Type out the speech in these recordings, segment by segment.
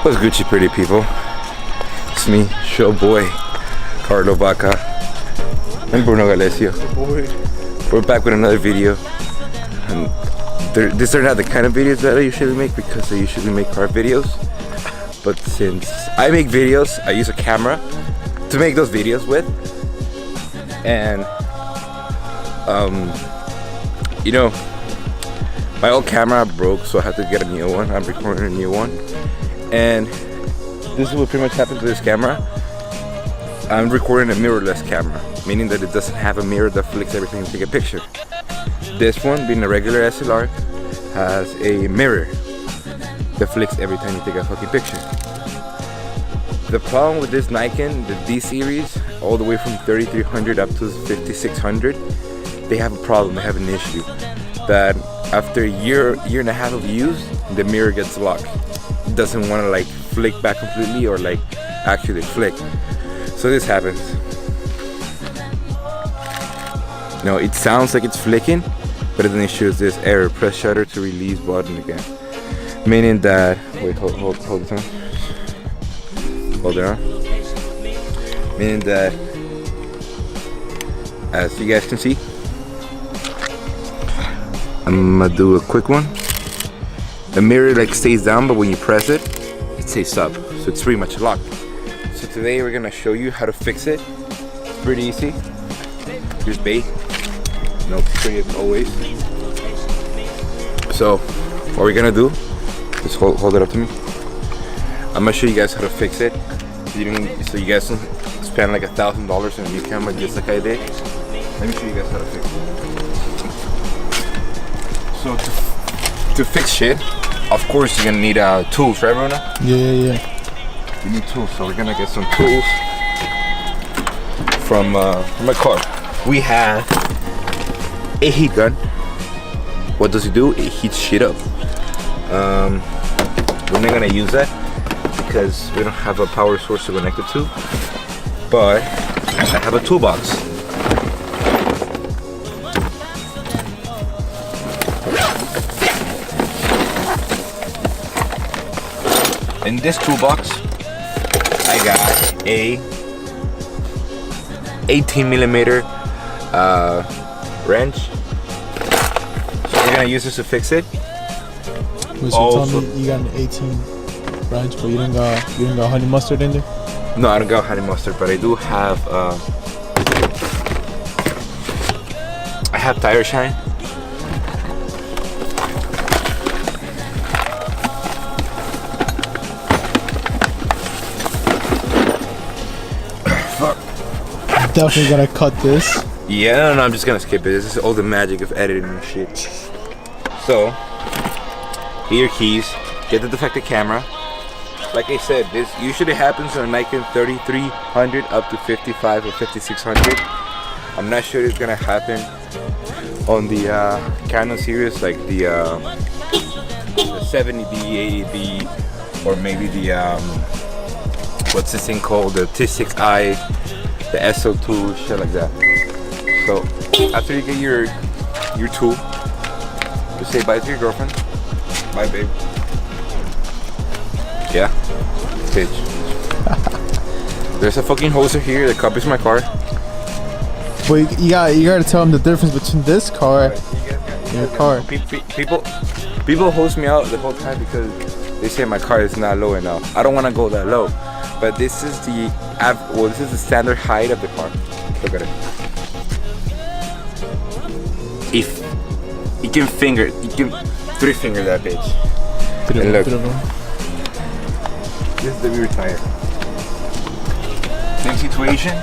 What's Gucci, pretty people? It's me, show boy, Carlo Vaca, and Bruno Galesio. We're back with another video. And these are not the kind of videos that I usually make because I usually make car videos. But since I make videos, I use a camera to make those videos with. And you know, my old camera broke, so I had to get a new one. I'm recording a new one. And this is what pretty much happened to this camera. I'm recording a mirrorless camera, meaning that it doesn't have a mirror that flicks every time you take a picture. This one, being a regular SLR, has a mirror that flicks every time you take a fucking picture. The problem with this Nikon, the D series, all the way from 3300 up to 5600, they have a problem, they have an issue. That after a year and a half of use, the mirror gets locked. It doesn't want to like flick back completely or like actually flick. So this happens. No, it sounds like it's flicking, but then it shows this error, press shutter to release button again. Meaning that, wait, hold this on. Hold it on. Meaning that, as you guys can see, I'm gonna do a quick one. The mirror like stays down, but when you press it, it stays up. So it's pretty much locked. So today we're gonna show you how to fix it. It's pretty easy. Here's bait. No spray as always. So what we're gonna do, just hold it up to me. I'm gonna show you guys how to fix it. So you guys don't spend like $1,000 on a new camera just like I did. Let me show you guys how to fix it. So to fix shit, of course you're gonna need tools, right, Rona? Yeah. You need tools, so we're gonna get some tools from my car. We have a heat gun. What does it do? It heats shit up. We're not gonna use that because we don't have a power source to connect it to. But I have a toolbox. In this toolbox, I got a 18mm wrench. So we're gonna use this to fix it. Wait, so tell me you got an 18 wrench, but you didn't got honey mustard in there? No, I don't got honey mustard, but I do have I have tire shine. Definitely gonna cut this. Yeah, no, I'm just gonna skip it. This is all the magic of editing and shit. So, get your keys, get the defective camera. Like I said, this usually happens on a Nikon 3300 up to 55 or 5600. I'm not sure it's gonna happen on the Canon series, like the 70D, 80D, or maybe the what's this thing called, the T6i, the SO2, shit like that. So after you get your tool, just say bye to your girlfriend. Bye, babe. Yeah, bitch. There's a fucking hoser here that copies my car. But you gotta tell them the difference between this car and your car. People host me out the whole time because they say my car is not low enough. I don't want to go that low, but this is the standard height of the car. Look at it. If you can three finger that bitch. And look, this is the rear tire. Same situation.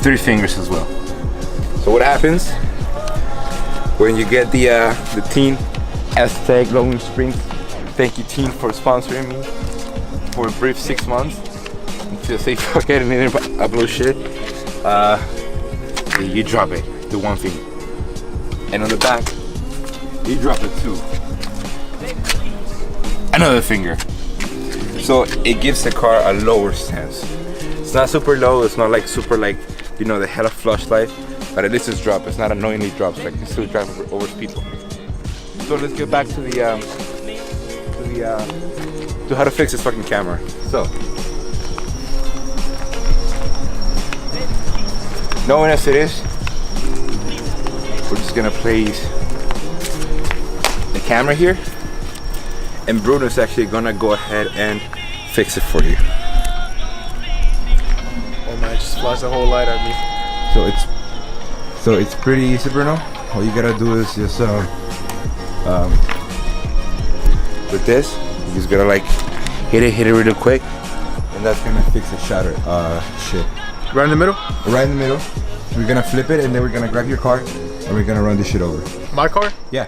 3 fingers as well. So what happens when you get the Teen S-Tag Long Springs? Thank you, Teen, for sponsoring me for a brief 6 months until I say fuck it and then upload shit. You drop it, the 1 finger, and on the back you drop it 2, another finger. So it gives the car a lower stance. It's not super low. It's not like super like, you know, the hella flush light, but at least it's drop. It's not annoyingly drops. Like you still drive over speed. So let's get back to the to how to fix this fucking camera. So, knowing as it is, we're just gonna place the camera here, and Bruno's actually gonna go ahead and fix it for you. Oh man, just flash the whole light at me. So it's pretty easy, Bruno. All you gotta do is just with this, you just gotta like hit it really quick, and that's gonna fix the shutter. Shit. Right in the middle? Right in the middle. We're gonna flip it, and then we're gonna grab your car, and we're gonna run this shit over. My car? Yeah.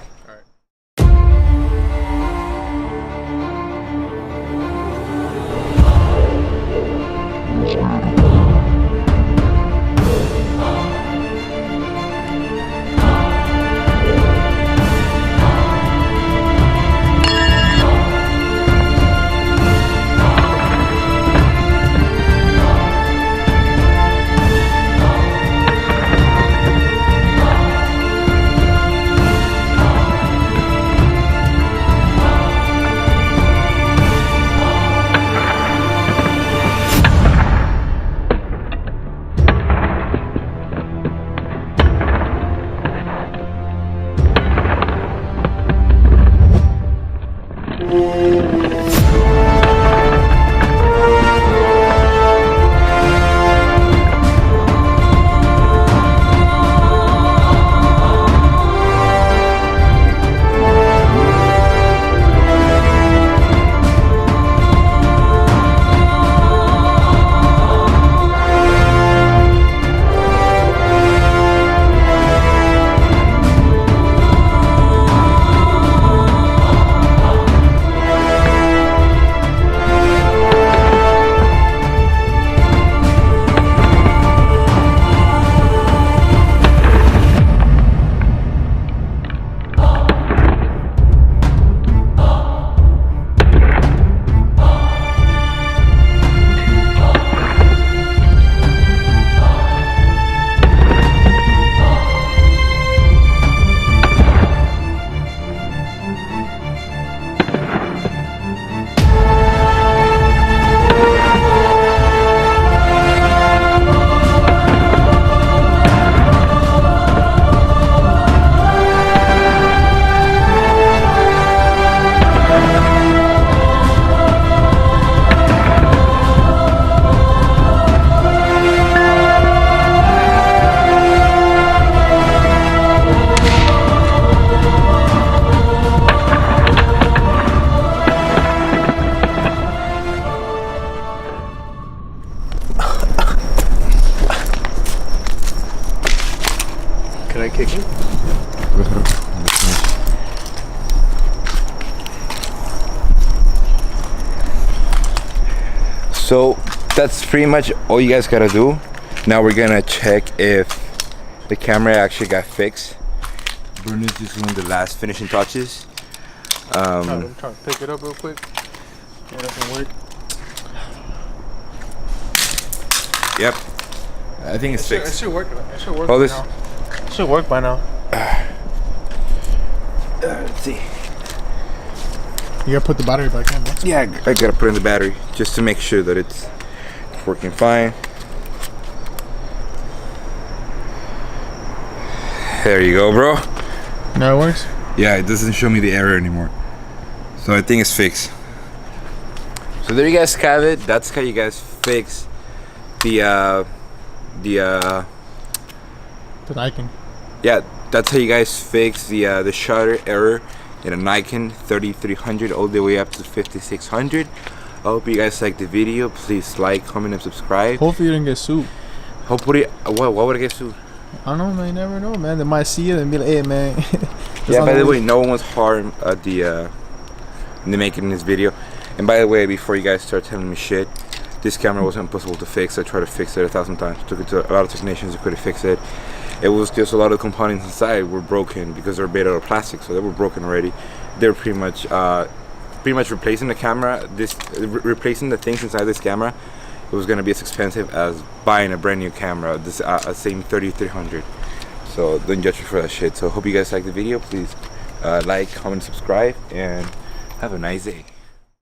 Can I kick you? So that's pretty much all you guys gotta do. Now we're gonna check if the camera actually got fixed. Bruno's just doing the last finishing touches. I'm trying to pick it up real quick. Yeah, that doesn't work. Yep. I think it's fixed. It should work. It should work. Oh, this. Now. It should work by now. Let's see. You gotta put the battery back in, right? Yeah, I gotta put in the battery just to make sure that it's working fine. There you go, bro. Now it works? Yeah, it doesn't show me the error anymore. So I think it's fixed. So there you guys have it. That's how you guys fix the Nikon. Yeah, that's how you guys fix the shutter error in a Nikon 3300 all the way up to 5600. I hope you guys liked the video. Please like, comment, and subscribe. Hopefully you didn't get sued. Hopefully, what would I get sued? I don't know, man. You never know, man. They might see it and be like, "Hey, man." Yeah. By the way, no one was harmed at the making this video. And by the way, before you guys start telling me shit, this camera wasn't possible to fix. I tried to fix it 1,000 times. Took it to a lot of technicians who couldn't fix it. It was just a lot of components inside were broken because they're made out of plastic, so they were broken already. They're pretty much replacing the camera. Replacing the things inside this camera, it was gonna be as expensive as buying a brand new camera. This same 3300. So don't judge me for that shit. So hope you guys like the video. Please like, comment, subscribe, and have a nice day.